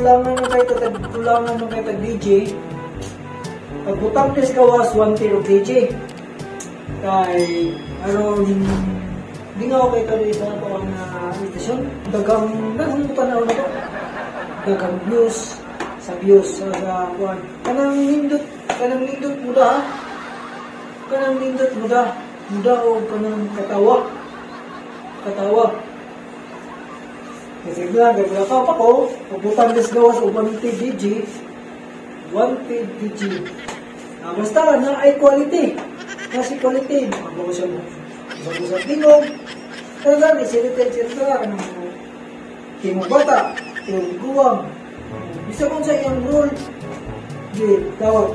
tulangan mo kay tag DJ. Pagbutang des gawas 1 kilo DJ. Kay aron di nga ako kay kali sa ato ang invitation. Dagang tanaw na to. Dagang views sa kuan. Kanang nindot muda. Muda o kanang katawa. Kasi gagawin pa ko, pagbutan des gawas o 1 DJ. Basta na ay quality. Kasi quality, makabawa siya mo. Sa tingog, talaga, sirita, tingog bata, tingog guwang. Bisa kung sa iyang role, tawag.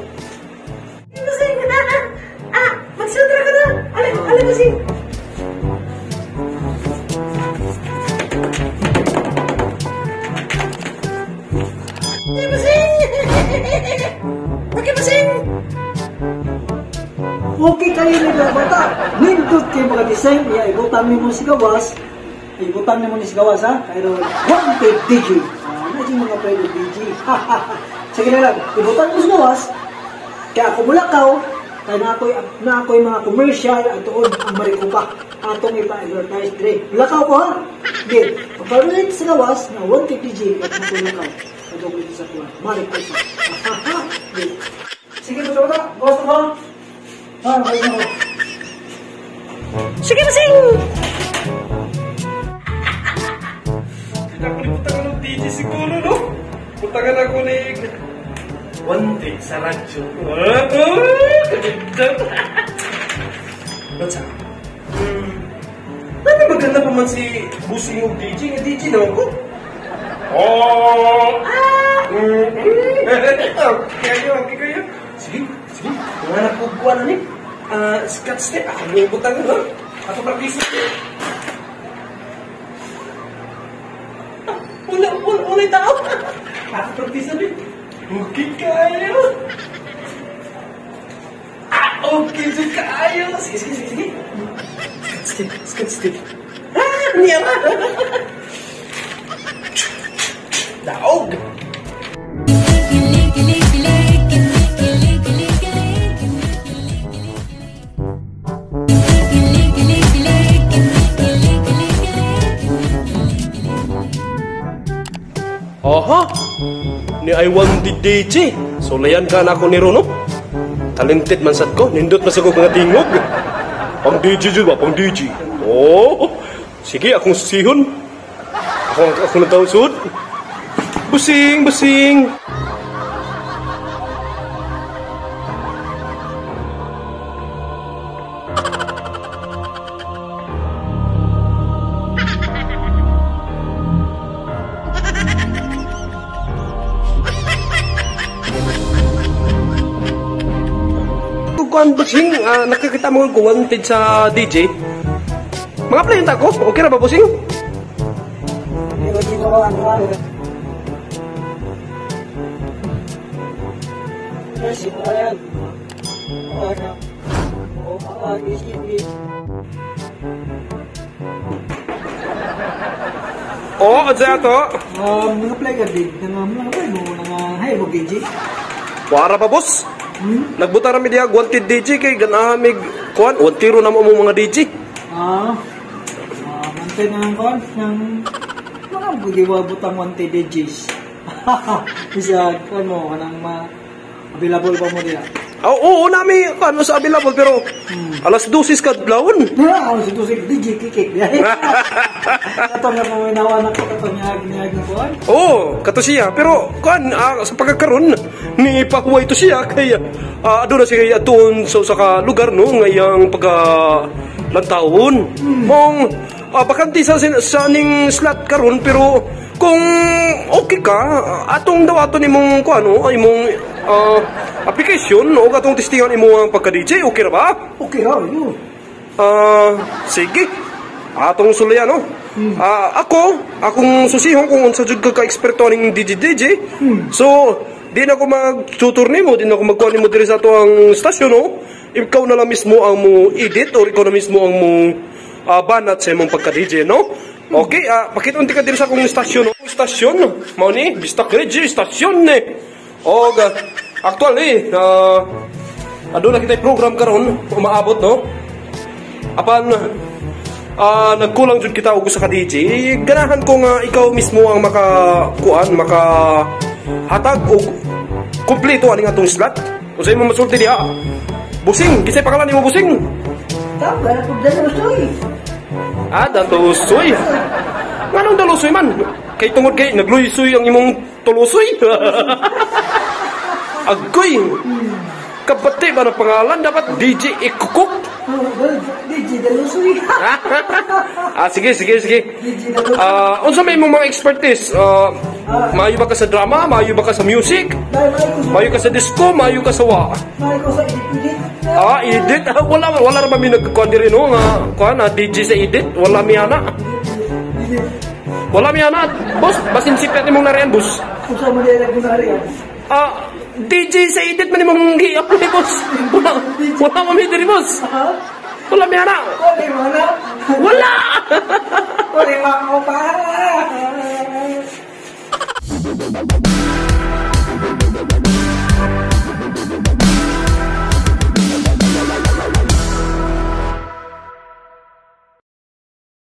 Masing, magsutra ka na. Alin, masing. Okay kayo nila bata. Nindot kayo mga design. Ibutan mo si gawas. Ha? Kaya wanted DJ. Medyo mga pwede DJ. Sige na lang. Ibutan mo si gawas. Kaya ako mulakaw. Kaya na ako'y mga commercial at doon ang marikupa. Atong ipa-advertise dire. Mulakaw ko ha? Sige. Pagparulit sa gawas na wanted DJ at ako mulakaw. Atong ito sa kuwan. Marikupa. Sige bata. Gawas na ba? Kayo mo. Sige, masing! Pinakuliputan ko ng DJ siguro, no? Puntagan ako ni wanted sa radyo. Kagigdan. Ba't sa? Bakit maganda pa man si Busing yung DJ? Yung DJ naman ko. Okay kayo. Sige. Kung anak ko buwan na ni, scotch tape. Ako may butang na. Ako practice. Unay tao. Ako practice na. Okay kayo. Okay kayo. Sige. Scotch tape. Niyara. Daog. Aha! Ni I want the DJ. So layan ka na ako ni Rono. Talented man sad ko. Nindot na sa ko mga tingog. Pang DJ jud ba? Pang DJ. Oh! Sige, akong susihon. Ako na tawag sud. Busing! Kuan Busing, nakakita mo ko wanted sa DJ. Mga play ta ko. Okay ra ba Busing? Oh, adza to. Mga play ka din. Mga play mo. Hay mo DJ. Wara pa boss. Nagbuta rami diya wanted DJ kay ganahamig kuan. Wantiro na mo mga DJ. Wanted na kuan ng mga budiwa butang wanted DJs. Bisa kuan mo kanang available pa mo diya. Oo, nami ano sa available pero alas 12 ka blawon. Alas 12 DJ kikik. Kato nga mo inawa na kato niya kuan. Oo, kato siya pero kuan sa pagkakaroon ni pakuway to siya kay aduna siya atuon sa lugar no ngayang pagka lantawon. Mong bakante sa ning slot karon pero kung okay ka atong daw ato nimong kuano ay mong application o atong testingan imo ang pagka-DJ okay ra ba? Okay ra yun. Sige. Atong sulayan no. Akong susihon kung unsa jud ka eksperto ning DJ. So di na ako mag-tutor nimo, di na ako magkuha nimo diri sa ato ang stasyon no. Ikaw na lang mismo ang mo edit or ikaw na mismo ang mo banat sa imong pagka-DJ no. Okay, pakitunti ka din sa akong istasyon. Istasyon, mao ni, Bistak Ridge, istasyon ni. O, actually, aduna kita program karon umaabot, no? Apan, nagkulang jud kita og sa ka-DJ. Ganahan ko nga ikaw mismo ang makahatag og kumpleto aning atong slot. Unsay mo masulti diha? Busing, kisay pangalan nimo Busing? Tama, wala po dyan usoy. Dalusoy. Nganong dalusoy man? Kay tungod kay naglusoy ang imong tulusoy. Agoy. Kabati ba na pangalan? Dapat DJ Ikukuk. DJ Dalusoy. Sige. DJ Dalusoy. Unsa may imong mga expertise? Maayo ba ka sa drama? Maayo ba ka sa music? Maayo ka sa disco? Maayo ka sa wa? Mahal ko sa edit-edit. Edit? Wala ra mi nagkuan diri no nga DJ sa edit. Wala mi ana. Boss, basin sipet nimong narian, boss. Kung saan mo nila nagkunari yan. DJ sa edit man nimong gi-apply, boss. Wala mami diri, boss. Wala mi ana. Wala mo na. Wala. Wala mo pa.